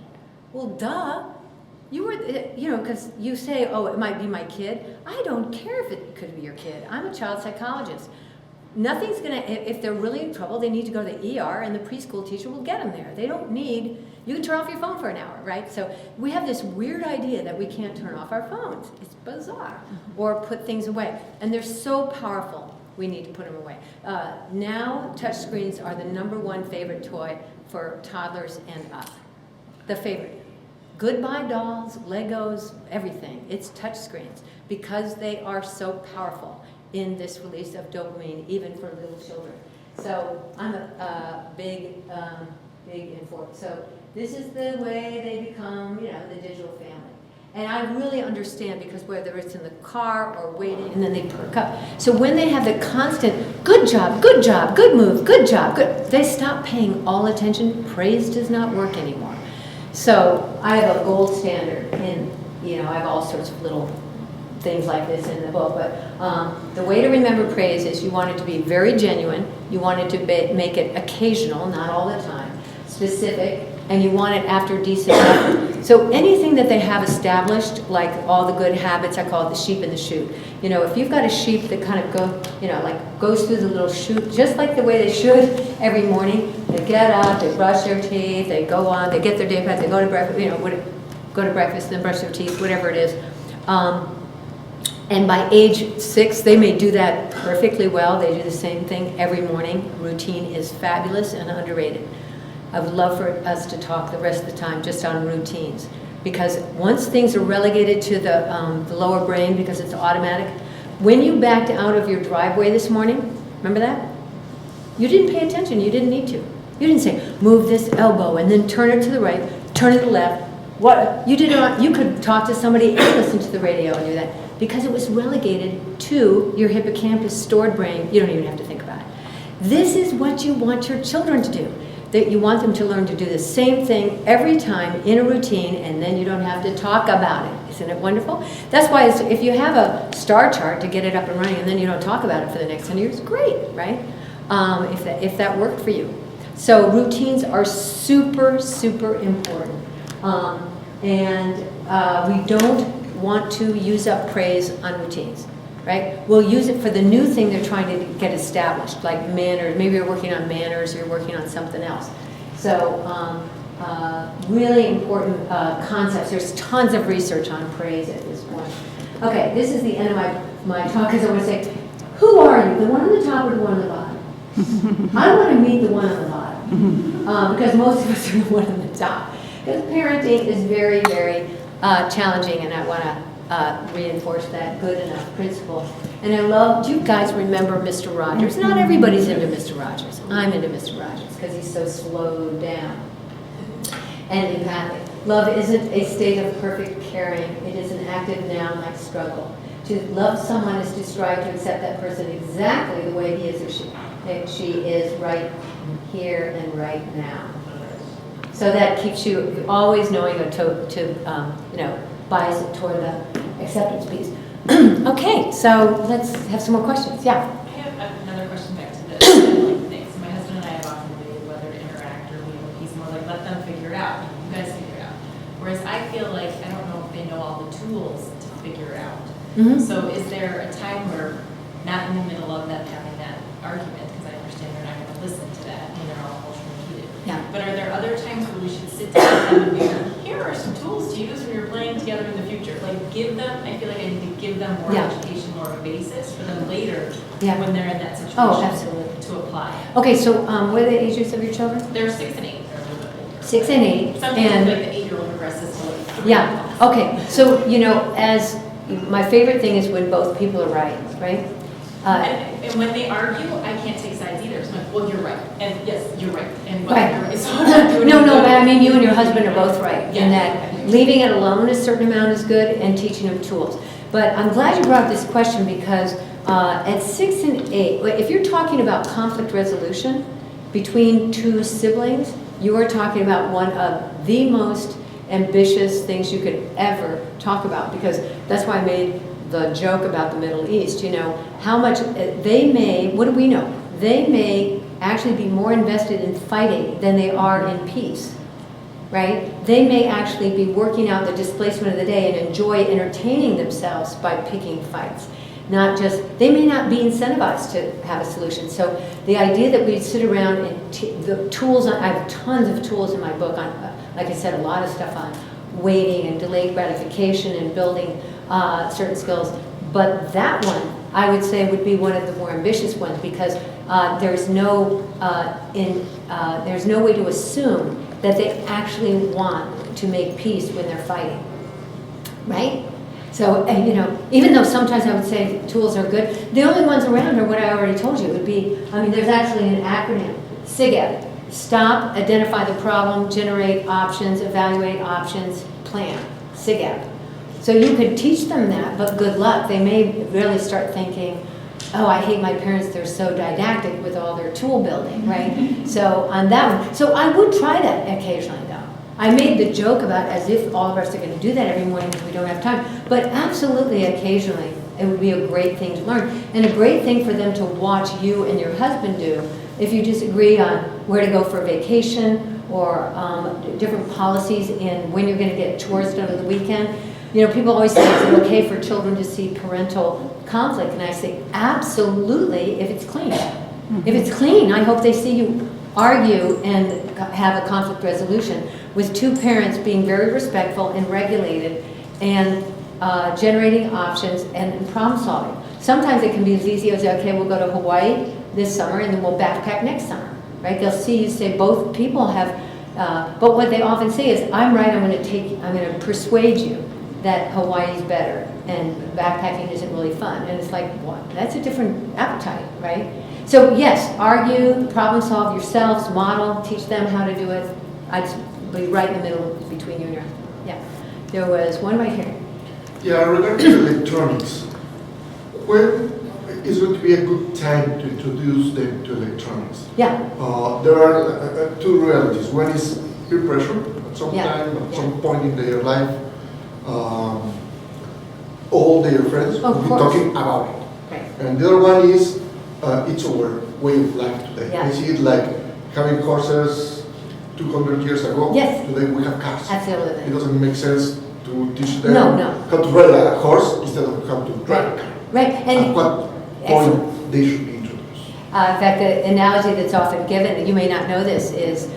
Well, duh. You were, you know, because you say, oh, it might be my kid. I don't care if it could be your kid. I'm a child psychologist. Nothing's going to, if they're really in trouble, they need to go to the ER and the preschool teacher will get them there. They don't need, you can turn off your phone for an hour, right? So we have this weird idea that we can't turn off our phones. It's bizarre. Or put things away. And they're so powerful. We need to put them away. Now, touchscreens are the #1 favorite toy for toddlers and up. The favorite. Goodbye dolls, Legos, everything. It's touchscreens because they are so powerful in this release of dopamine, even for little children. So I'm a big in for it. So this is the way they become, you know, the digital family. And I really understand because whether it's in the car or waiting, and then they perk up. So when they have the constant, good job, good move, good job, good, they stop paying all attention. Praise does not work anymore. So I have a gold standard in, you know, I have all sorts of little things like this in the book, but the way to remember praise is you want it to be very genuine, you want it to make it occasional, not all the time, specific, and you want it after decent effort. So anything that they have established, like all the good habits, I call it the sheep in the chute. You know, if you've got a sheep that kind of goes through the little chute, just like the way they should every morning, they get up, they brush their teeth, they go on, they get their day pass, they go to breakfast, you know, go to breakfast, then brush their teeth, whatever it is. And by age 6, they may do that perfectly well. They do the same thing every morning. Routine is fabulous and underrated. I would love for us to talk the rest of the time just on routines. Because once things are relegated to the lower brain because it's automatic, when you backed out of your driveway this morning, remember that? You didn't pay attention, you didn't need to. You didn't say, move this elbow and then turn it to the right, turn it to the left. What you did not, you could talk to somebody and listen to the radio and do that because it was relegated to your hippocampus stored brain. You don't even have to think about it. This is what you want your children to do. That you want them to learn to do the same thing every time in a routine, and then you don't have to talk about it. Isn't it wonderful? That's why if you have a star chart to get it up and running, and then you don't talk about it for the next 10 years, great, right? If that worked for you. So routines are super, super important. We don't want to use up praise on routines, right? We'll use it for the new thing they're trying to get established, like manners. Maybe you're working on manners, or you're working on something else. So really important concepts. There's tons of research on praise at this point. Okay, this is the end of my talk, because I want to say, who are you, the one on the top or the one on the bottom? I want to meet the one on the bottom, because most of us are the one on the top. Because parenting is very, very challenging, and I want to reinforce that good enough principle. And I love, do you guys remember Mr. Rogers? Not everybody's into Mr. Rogers. I'm into Mr. Rogers because he's so slowed down and empathic. Love isn't a state of perfect caring. It is an active noun like struggle. To love someone is to strive to accept that person exactly the way he is or she is right here and right now. So that keeps you always knowing to bias it toward the acceptance piece. Okay, so let's have some more questions. Yeah. I have another question back to this thing. So my husband and I have often debated whether to interact or leave a piece more like let them figure figure it out. You guys figure it out. Whereas I feel like, I don't know if they know all the tools to figure it out. Mhm. So is there a time where, not in the middle of them having that argument, because I understand they're not gonna listen to that when they're all emotionally heated. Yeah. But are there other times where we should sit down with them and be like, here are some tools to use when you're playing together in the future? Like give them, I feel like I need to give them more Yeah. education, more of a basis for them later Yeah. when they're in that situation. Oh, absolutely. To apply. Okay, so what are the ages of your children? They're 6 and 8. They're a little bit older. 6 and 8. Sometimes And like the 8-year-old progresses to like 3. yeah, okay. So, you know, as my favorite thing is when both people are right, right? And when they argue, I can't take sides either. So I'm like, well, you're right. And yes, you're right. And well, Right. you're right. So I'm not doing No, any no, good. but I mean, you and your husband are both right in Yeah. that leaving it alone a certain amount is good and teaching them tools. But I'm glad you brought up this question because at 6 and 8, if you're talking about conflict resolution between two siblings, you are talking about one of the most ambitious things you could ever talk about, because that's why I made the joke about the Middle East. You know, how much they may, what do we know? They may actually be more invested in fighting than they are in peace, right? They may actually be working out the displacement of the day and enjoy entertaining themselves by picking fights. Not just, they may not be incentivized to have a solution. So the idea that we sit around and the tools, I have tons of tools in my book on, like I said, a lot of stuff on waiting and delayed gratification and building certain skills. But that one, I would say, would be one of the more ambitious ones because there's no way to assume that they actually want to make peace when they're fighting, right? So, you know, even though sometimes I would say tools are good, the only ones around are what I already told you. It would be, I mean, there's actually an acronym, SIGEP. Stop, identify the problem, generate options, evaluate options, plan, SIGEP. So you could teach them that, but good luck. They may really start thinking, oh, I hate my parents, they're so didactic with all their tool building, right? So on that one, so I would try that occasionally though. I made the joke about as if all of us are going to do that every morning because we don't have time, but absolutely occasionally it would be a great thing to learn and a great thing for them to watch you and your husband do if you disagree on where to go for vacation or different policies in when you're going to get chores done over the weekend. You know, people always say, is it okay for children to see parental conflict? And I say, absolutely, if it's clean. If it's clean, I hope they see you argue and have a conflict resolution with two parents being very respectful and regulated and generating options and problem solving. Sometimes it can be as easy as, okay, we'll go to Hawaii this summer and then we'll backpack next summer, right? They'll see you say both people have, but what they often say is, I'm right, I'm going to persuade you that Hawaii's better and backpacking isn't really fun. And it's like, what? That's a different appetite, right? So yes, argue, problem solve yourselves, model, teach them how to do it. I'd be right in the middle between you and your husband. Yeah. There was one right here. Yeah, regarding electronics, when is going to be a good time to introduce them to electronics? Yeah. There are two realities. One is peer pressure at some Yeah. time, at some point in their life. All their friends will be course. talking about it. Right. And the other one is it's our way of life today. Yeah. I see it like having horses 200 years ago. Yes. Today we have cars. It Absolutely. doesn't make sense to teach them No. how to ride a horse instead of how to drive a car. Right. At And what excellent. point they should be introduced. In fact, the analogy that's often given, you may not know this, is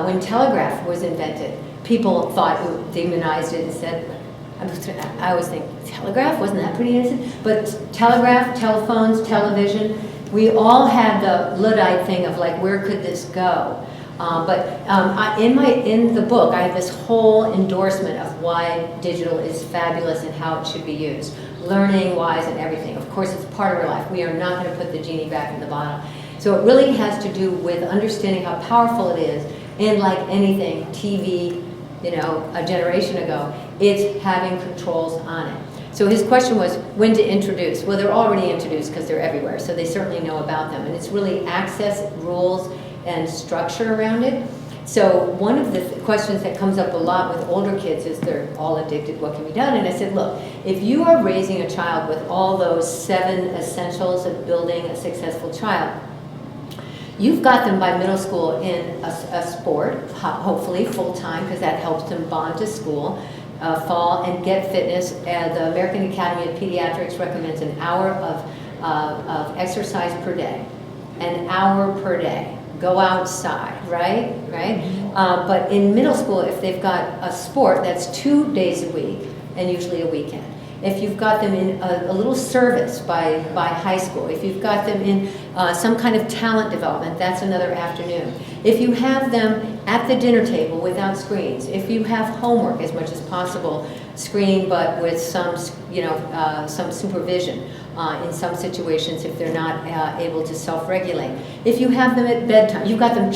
when telegraph was invented, people thought, demonized it and said, I always think, telegraph? Wasn't that pretty innocent? But telegraph, telephones, television, we all had the Luddite thing of like, where could this go? In the book, I have this whole endorsement of why digital is fabulous and how it should be used. Learning wise and everything. Of course, it's part of our life. We are not going to put the genie back in the bottle. So it really has to do with understanding how powerful it is. And like anything, TV, you know, a generation ago, it's having controls on it. So his question was when to introduce. Well, they're already introduced because they're everywhere, so they certainly know about them. And it's really access, rules, and structure around it. So one of the questions that comes up a lot with older kids is they're all addicted, what can be done? And I said, look, if you are raising a child with all those 7 essentials of building a successful child, You've got them by middle school in a sport, hopefully full-time, because that helps them bond to school, fall and get fitness. The American Academy of Pediatrics recommends an hour of exercise per day. An hour per day. Go outside, right? But in middle school, if they've got a sport, that's 2 days a week and usually a weekend. If you've got them in a little service by high school, if you've got them in some kind of talent development, that's another afternoon. If you have them at the dinner table without screens, if you have homework as much as possible, screen but with some, some supervision in some situations if they're not able to self-regulate. If you have them at bedtime, you've got them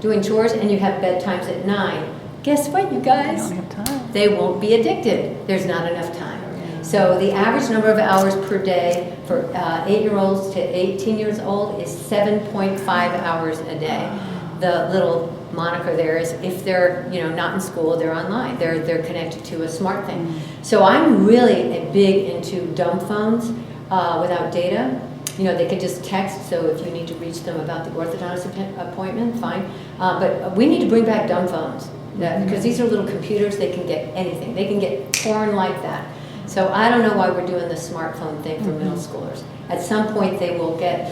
doing chores, and you have bedtimes at 9. Guess what, you guys? They don't have time. They won't be addicted. There's not enough time. So the average number of hours per day for 8-year-olds to 18 years old is 7.5 hours a day. The little moniker there is if they're not in school, they're online. They're connected to a smart thing. So I'm really big into dumb phones without data. They could just text, so if you need to reach them about the orthodontist appointment, fine. But we need to bring back dumb phones because these are little computers. They can get anything. They can get porn like that. So I don't know why we're doing the smartphone thing for middle schoolers. At some point they will get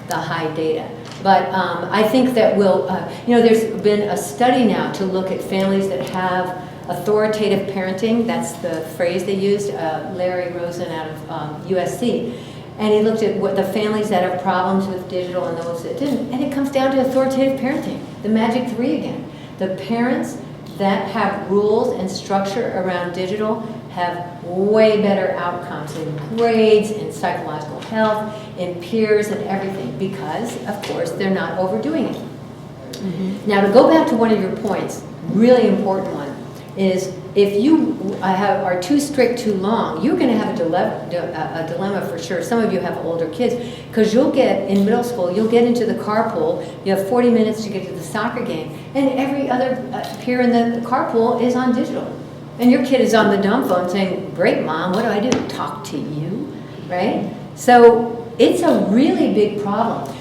the high data. But I think that there's been a study now to look at families that have authoritative parenting. That's the phrase they used, Larry Rosen out of USC. And he looked at what the families that have problems with digital and those that didn't. And it comes down to authoritative parenting, the magic 3 again. The parents that have rules and structure around digital have way better outcomes in grades, in psychological health, in peers and everything, because, of course, they're not overdoing it. Now, to go back to one of your points, really important one, is if you are too strict too long, you're going to have a dilemma for sure. Some of you have older kids, because you'll get, in middle school, you'll get into the carpool, you have 40 minutes to get to the soccer game, and every other peer in the carpool is on digital. And your kid is on the dumb phone saying, great, Mom, what do I do? Talk to you, right? So it's a really big problem.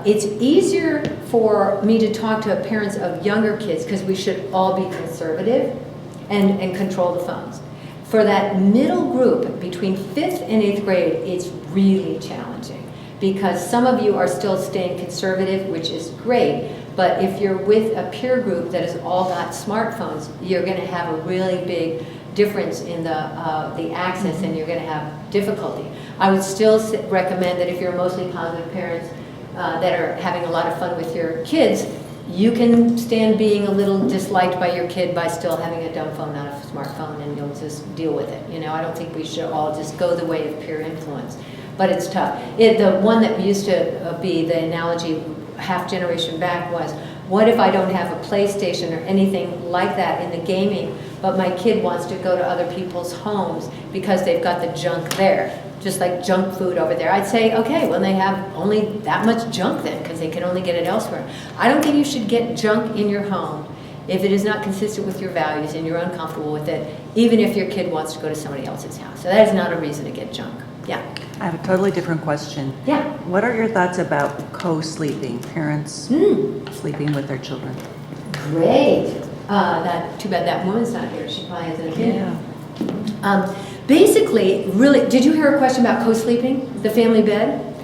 It's easier for me to talk to parents of younger kids because we should all be conservative and control the phones. For that middle group between 5th and 8th grade, it's really challenging because some of you are still staying conservative, which is great. But if you're with a peer group that has all got smartphones, you're going to have a really big difference in the access, and you're going to have difficulty. I would still recommend that if you're mostly positive parents that are having a lot of fun with your kids, you can stand being a little disliked by your kid by still having a dumb phone, not a smartphone, and you'll just deal with it. I don't think we should all just go the way of peer influence. But it's tough. The one that used to be the analogy half generation back was, what if I don't have a PlayStation or anything like that in the gaming, but my kid wants to go to other people's homes because they've got the junk there, just like junk food over there. I'd say, okay, well, they have only that much junk then because they can only get it elsewhere. I don't think you should get junk in your home if it is not consistent with your values and you're uncomfortable with it, even if your kid wants to go to somebody else's house. So that is not a reason to get junk. Yeah. I have a totally different question. Yeah. What are your thoughts about co-sleeping, parents sleeping with their children? Great. Too bad that woman's not here. She probably has an opinion. Basically, really, did you hear a question about co-sleeping? The family bed?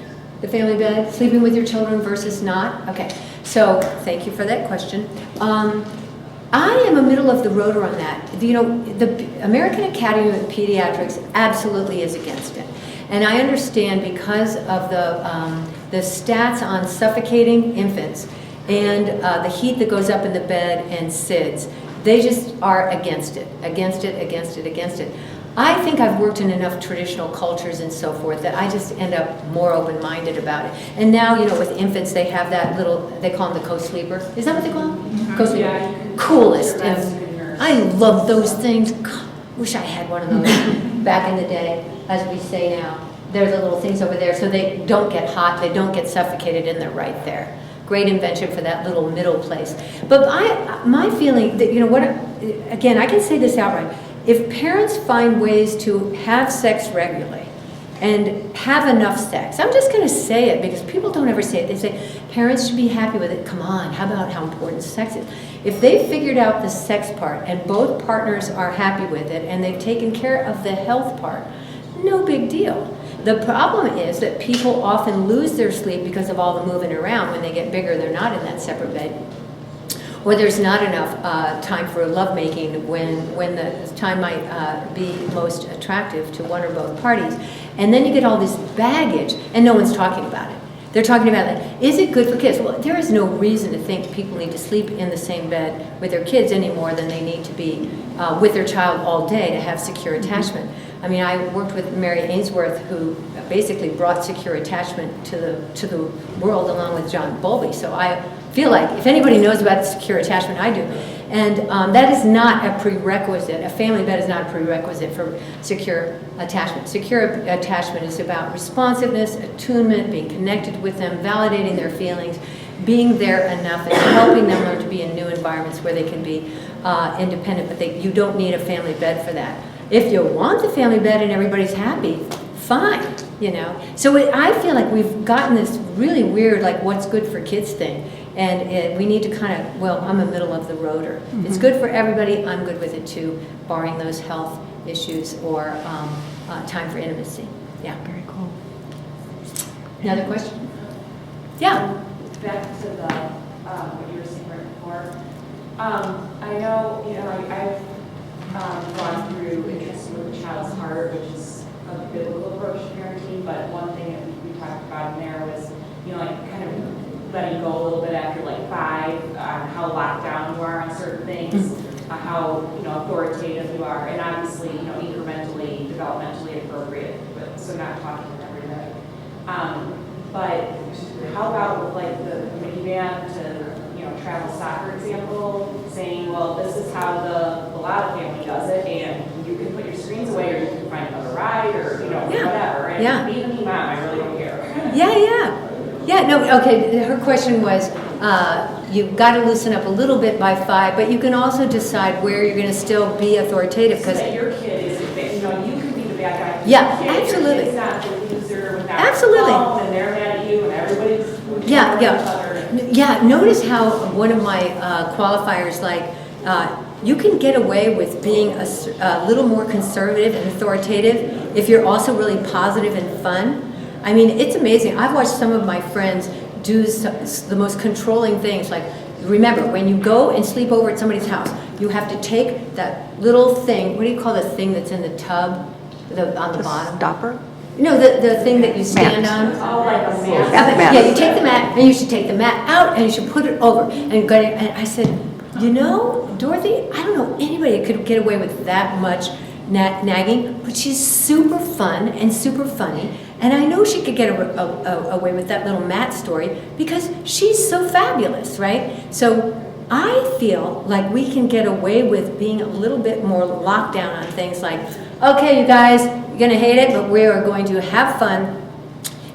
The family bed? Sleeping with your children versus not? Okay. So, thank you for that question. I am a middle of the roader on that. The American Academy of Pediatrics absolutely is against it. And I understand because of the stats on suffocating infants and the heat that goes up in the bed and SIDS, they just are against it. I think I've worked in enough traditional cultures and so forth that I just end up more open-minded about it. And now, with infants, they have that little, they call them the co-sleeper. Is that what they call them? Co-sleeper. Yeah, coolest. And I love those things. God, wish I had one of those back in the day, as we say now. They're the little things over there, so they don't get hot, they don't get suffocated, and they're right there. Great invention for that little middle place. But my feeling that, again, I can say this outright. If parents find ways to have sex regularly and have enough sex. I'm just going to say it because people don't ever say it. They say parents should be happy with it. Come on, how about how important sex is? If they figured out the sex part and both partners are happy with it and they've taken care of the health part, no big deal. The problem is that people often lose their sleep because of all the moving around. When they get bigger, they're not in that separate bed. Or there's not enough time for lovemaking when the time might be most attractive to one or both parties. And then you get all this baggage, and no one's talking about it. They're talking about, like, is it good for kids? Well, there is no reason to think people need to sleep in the same bed with their kids any more than they need to be with their child all day to have secure attachment. I mean, I worked with Mary Ainsworth, who basically brought secure attachment to the world along with John Bowlby. So I feel like if anybody knows about secure attachment, I do. And that is not a prerequisite. A family bed is not a prerequisite for secure attachment. Secure attachment is about responsiveness, attunement, being connected with them, validating their feelings, being there enough, and helping them learn to be in new environments where they can be independent. But you don't need a family bed for that. If you want the family bed and everybody's happy, fine, you know. So I feel like we've gotten this really weird, like, what's good for kids thing. And we need to kind of, well, I'm a middle of the roader. It's good for everybody. I'm good with it too, barring those health issues or time for intimacy. Yeah. Very cool. Another question? Yeah. Back to the, what you were saying right before. I know, you know, I've gone through Interesting with a Child's Heart, which is a biblical approach to parenting, but one thing that we talked about in there was, you know, like kind of letting go a little bit after like 5, how locked down you are on certain things, how, you know, authoritative you are, and obviously, you know, incrementally, developmentally appropriate, but so not talking with everybody. But how about with like the minivan to, you know, travel soccer example, saying, well, this is how the Lotta family does it, and you can put your screens away, or you can find another ride, or, you know, whatever. And being a mom, I really don't care. Yeah, no, okay, her question was, you've got to loosen up a little bit by 5, but you can also decide where you're going to still be authoritative. So that your kid is, you know, you can be the bad guy. Yeah, your kid, absolutely. Your kid's not the loser without Absolutely. the phone, and they're mad at you, and everybody's Yeah, notice how one of my qualifiers, like, you can get away with being a little more conservative and authoritative if you're also really positive and fun. I mean, it's amazing. I've watched some of my friends do the most controlling things. Like, remember, when you go and sleep over at somebody's house, you have to take that little thing, what do you call the thing that's in the tub on the bottom? Stopper? No, the thing that you stand on. Oh, like a mat. Yeah, you take the mat, and you should take the mat out, and you should put it over. And I said, you know, Dorothy, I don't know anybody that could get away with that much nagging, but she's super fun and super funny. And I know she could get away with that little mat story because she's so fabulous, right? So I feel like we can get away with being a little bit more locked down on things like, okay, you guys, you're going to hate it, but we are going to have fun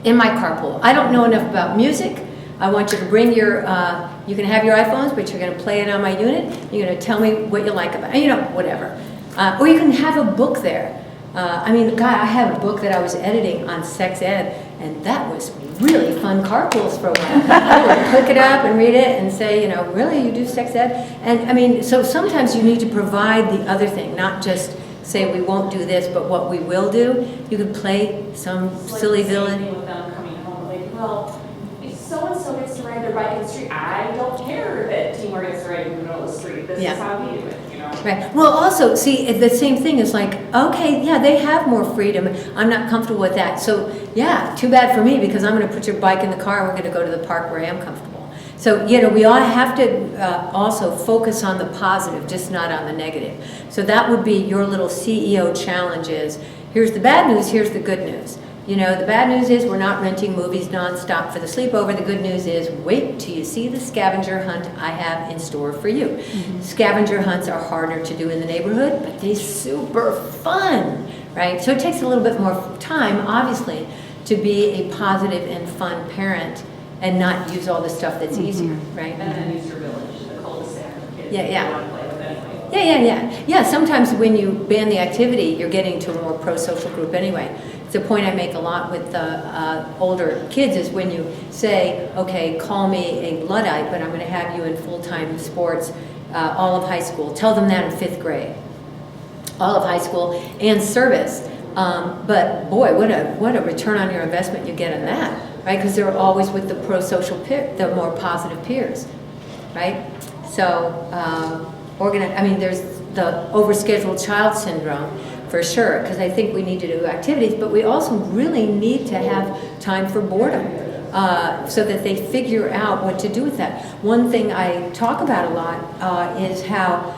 in my carpool. I don't know enough about music. I want you to bring your, you can have your iPhones, but you're going to play it on my unit. You're going to tell me what you like about it, you know, whatever. Or you can have a book there. I mean, God, I have a book that I was editing on sex ed, and that was really fun carpools for a while. I would click it up and read it and say, you know, really, you do sex ed? And I mean, so sometimes you need to provide the other thing, not just say we won't do this, but what we will do. You could play some silly villain. With them coming home, like, well, if so-and-so gets to ride their bike in the street, I don't care that Timur gets to ride in the middle of the street. This is how we do it, you know? Right. Well, also, see, the same thing is like, okay, yeah, they have more freedom. I'm not comfortable with that. So, yeah, too bad for me because I'm going to put your bike in the car and we're going to go to the park where I am comfortable. So, you know, we all have to also focus on the positive, just not on the negative. So that would be your little CEO challenge is, here's the bad news, here's the good news. You know, the bad news is we're not renting movies nonstop for the sleepover. The good news is wait till you see the scavenger hunt I have in store for you. Mm-hmm. Scavenger hunts are harder to do in the neighborhood, but they're super fun, right? So it takes a little bit more time, obviously, to be a positive and fun parent and not use all the stuff that's easier, right? And then use your village, the cul-de-sac of kids Yeah. you want to play with anyway. Yeah, sometimes when you ban the activity, you're getting to a more pro-social group anyway. it's a point I make a lot with the older kids, is when you say, okay, call me a Luddite, but I'm going to have you in full-time sports all of high school. Tell them that in 5th grade. All of high school and service. But boy, what a return on your investment you get in that, right? Because they're always with the pro-social peer, the more positive peers, right? So, I mean, there's the overscheduled child syndrome for sure, because I think we need to do activities, but we also really need to have time for boredom so that they figure out what to do with that. One thing I talk about a lot is how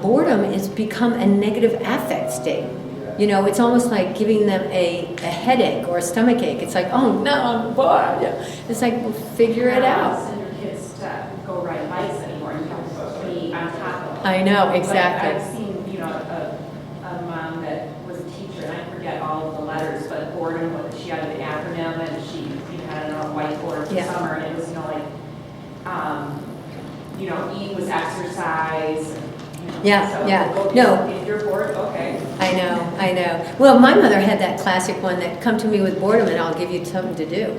boredom has become a negative affect state. You know, it's almost like giving them a headache or a stomach ache. It's like, oh no, I'm bored. Yeah. It's like, well, figure it out. Send your kids to go ride bikes anymore. You have to be on top of them. I know, exactly. Like, I've seen, you know, a mom that was a teacher, and I forget all of the letters, but boredom, she had an acronym, and she had it on a whiteboard for Yeah. summer, and it was, you know, E was exercise. And, Yeah, so yeah. okay, No. If you're bored, okay. I know. Well, my mother had that classic one that come to me with boredom and I'll give you something to do.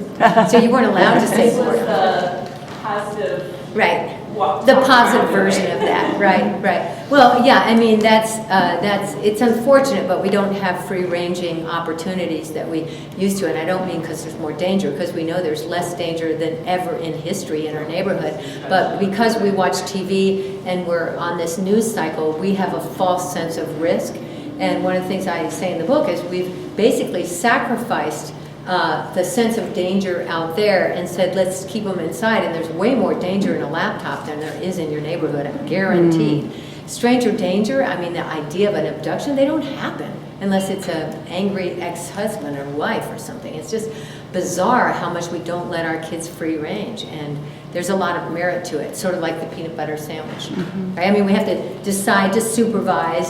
So you weren't allowed to say This was boredom. the positive. Right. Walk, The talk positive around, version right? of that, right. Well, yeah, I mean, it's unfortunate, but we don't have free-ranging opportunities that we used to, and I don't mean because there's more danger, because we know there's less danger than ever in history in our neighborhood, but because we watch TV and we're on this news cycle, we have a false sense of risk, and one of the things I say in the book is we've basically sacrificed the sense of danger out there and said, let's keep them inside. And there's way more danger in a laptop than there is in your neighborhood, I'm guaranteed. Stranger danger, I mean, the idea of an abduction, they don't happen unless it's an angry ex-husband or wife or something. It's just bizarre how much we don't let our kids free range. And there's a lot of merit to it, sort of like the peanut butter sandwich. Right? I mean, we have to decide to supervise